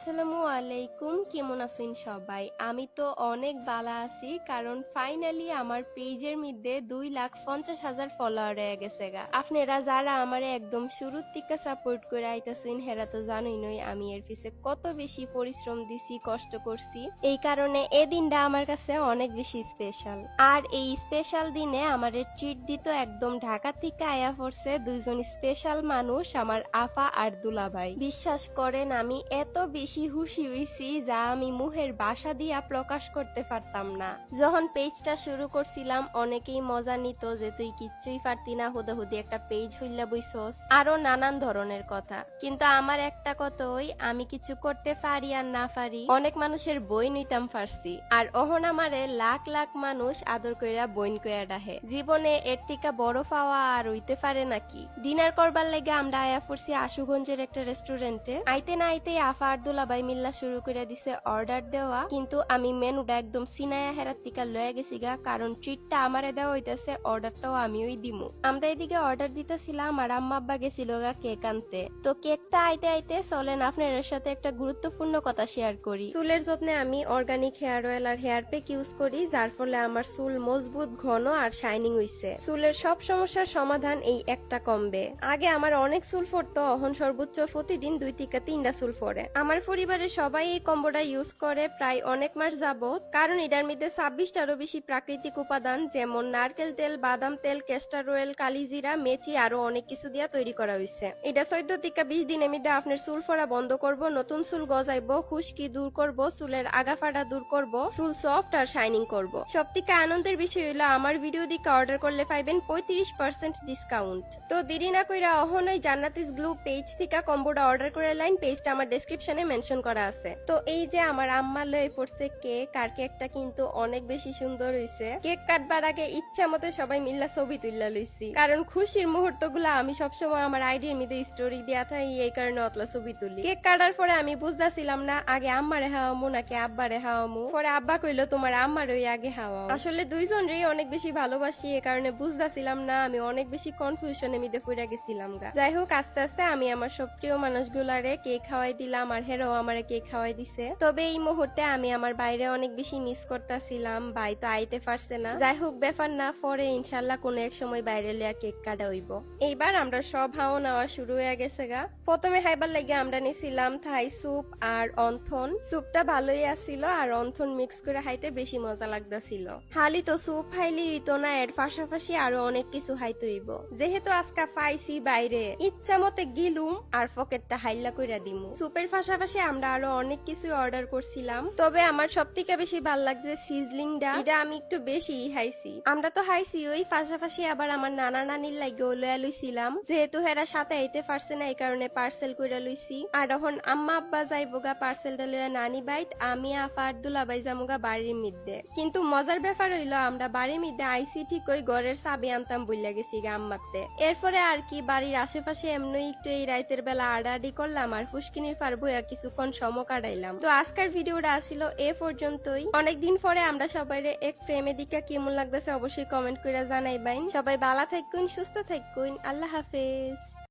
আসসালামু আলাইকুম, কেমন আছেন সবাই? আমি তো অনেক বালা আছি, কারণ ফাইনালি আমার পেজের মধ্যে 2,50,000 ফলোয়ার হয়ে গেছে গা। আপনারা যারা আমারে একদম শুরুর থেকে সাপোর্ট করে আইতাছেন হেরা তো জানোই আমি এর পিছে কত বেশি পরিশ্রম দিছি, কষ্ট করছি। এই কারণে এই দিনটা আমার কাছে অনেক বেশি স্পেশাল। আর এই স্পেশাল দিনে আমারে ট্রিট দিত একদম ঢাকা থেকে আয়া পড়ছে দুইজন স্পেশাল মানুষ, আমার আফা আর দুলাভাই। বিশ্বাস করেন আমি এত বেশি খুশি হইছি যা আমি মুহের ভাষা দিয়া প্রকাশ করতে পারতাম না। যখন পেজটা শুরু করছিলাম অনেকেই মজা নিত যে তুই কিচ্ছুই পারতি না, হুদাহুদি একটা পেজ হইলা বইছস, আরো নানান ধরনের কথা। কিন্তু আমার একটা কথাই, আমি কিছু করতে পারি আর না পারি অনেক মানুষের বই নিতাম পারছি, আর অহন আমারে লাখ লাখ মানুষ আদর কইরা বইন কইরা ডাহে। জীবনে এর থেকে বড় পাওয়া আর হইতে পারে নাকি? ডিনার করবার লাগে আমরা আয়া পড়ছি আশুগঞ্জের একটা রেস্টুরেন্টে। আইতে না আইতে আফা আর দুলাভাই মিল্লা শুরু করে দিছে অর্ডার দেওয়া, কিন্তু আমি মেনুটা একদম সিনায়া হেরার টিকা লয়ে গেছি গা, কারণ ট্রিটটা আমারে দেওয়া হইতেছে, অর্ডারটাও আমিই দিমু। আমরা এদিকে অর্ডার দিতেছিলাম আর আম্মা আব্বা গেছিল গা কেক আনতে। তো কেকটা আইতে আইতে চলেন আপনাদের সাথে একটা গুরুত্বপূর্ণ কথা শেয়ার করি। চুলের যত্নে আমি অর্গানিক হেয়ার অয়েল আর হেয়ার প্যাক ইউজ করি, যার ফলে আমার চুল মজবুত, ঘন আর শাইনিং হইছে। চুলের সব সমস্যার সমাধান এই একটা কমবে। আগে আমার অনেক চুল পড়তো, এখন সর্বোচ্চ প্রতিদিন 2 থেকে 3টা চুল পড়ে। আমার পরিবারের সবাই এই কম্বোটা ইউজ করে প্রায় অনেক মাস যাবত, কারণ এটার মধ্যে 26টারও বেশি প্রাকৃতিক উপাদান, যেমন নারকেল তেল, বাদাম তেল, ক্যাস্টর অয়েল, কালিজিরা, মেথি আরো অনেক কিছু দিয়া তৈরি করা হয়েছে। এটা 14 থেকে 20 দিনের মধ্যে আপনার চুল ফোড়া বন্ধ করব, নতুন চুল গজাইব, খুশকি দূর করব, চুলের আগা ফাটা দূর করব, চুল সফট আর শাইনিং করব। সব থেকে আনন্দের বিষয় হলো আমার ভিডিও দিকে অর্ডার করলে পাইবেন 35% ডিসকাউন্ট। তো দেরি না কইরা অহনই জান্নাতিস গ্লু পেজ থেকে কম্বোটা অর্ডার করে লাইন, পেজটা আমার ডেসক্রিপশনে মেনশন করা আছে। তো এই যে আমার আম্মা লয়ে পড়ছে কেক, আর কেকটা কিন্তু অনেক বেশি সুন্দর হইছে। কেক কাটবার আগে ইচ্ছা মতো সবাই মিল্লা ছবি তুললা লইছি, কারণ খুশির মুহূর্তগুলো আমি সবসময় আমার আইডির মধ্যে স্টোরি দিয়া থাকি, এই কারণে অতলা ছবি তুলি। কেক কাটার পরে আমি বুঝতেছিলাম না আগে আম্মারে হাওয়ামু নাকি আব্বারে হাওয়ামু। পরে আব্বা কইলো তোমার আম্মারই আগে হাওয়াও। আসলে দুইজনরই অনেক বেশি ভালোবাসি, এই কারণে বুঝতেছিলাম না, আমি অনেক বেশি কনফিউশনে মধ্যে পড়ে গেছিলাম গা। যাই হোক, আস্তে আস্তে আমি আমার সব প্রিয় মানুষগুলারে কেক খাওয়াই দিলাম, আর হেরাও আমারে কেক খাওয়াই দিছে। তবে এই মুহূর্তে আমি আমার বাইরে অনেক বেশি মিস করতেছিলাম, ভাই তো আইতে পারছে না। যাই হোক, ব্যাপার না, পরে ইনশাল্লাহ কোনো এক সময় বাইরে লিয়া কেক কাটা হইব। এইবার আমরা সব হাওয়া নেওয়া শুরু হয়ে গেছে গা। প্রথমে খাইবার লাগে আমরা নিছিলাম থাই স্যুপ আর অন্থন। স্যুপটা ভালোই আসছিল, আর অন্থন মিক্স করে খাইতে বেশি মজা লাগতাছিল। খালি তো স্যুপ খাইলি হইতো না, এর পাশাপাশি আরো অনেক কিছু খাইতে হইব। যেহেতু আজকে পাইছি বাইরে, ইচ্ছা মতে গিলুম আর পকেটটা হাইল্লা কইরা দিমু। স্যুপের পাশাপাশি আমরা আরো অনেক কিছু অর্ডার করছিলাম, তবে আমার সব থেকে বেশি ভাল লাগছে সিজলিংটা, এটা আমি একটু বেশি খাইছি। আমরা তো খাইছি, ওই পাশাপাশি আবার আমার নানা নানির লাগেও লয়া লইছিলাম, যেহেতু হেরা সাথে আইতে পারছে না, এই কারণে পার্সেল কইরা লইছি। আর এখন আম্মা আব্বা যাইবগা পার্সেলটা লইয়া নানি বাইত, আমি আফা আর দুলাভাই যামুগা বাড়ির মধ্যে। কিন্তু মজার ব্যাপার হইলো আমরা বাড়ির মধ্যে আইসি ঠিক ওই ঘরের চাবি আনতাম বইলা গেছি গা আম্মাতে। এরপরে আর কি বাড়ির আশেপাশে এমনি একটু এই রাতের বেলা আডাআডি করলাম, আর ফুসকিনির ফার বইয়া কিছুক্ষণ সময় কাটাইলাম। তো আজকের ভিডিওটা আসিল এ পর্যন্তই। অনেকদিন পরে আমরা সবাই এক প্রেমে দিকা কেমন লাগতেছে অবশ্যই কমেন্ট করে জানাইবেন। সবাই ভালো থাকুন, সুস্থ থাকুন, আল্লাহ হাফেজ।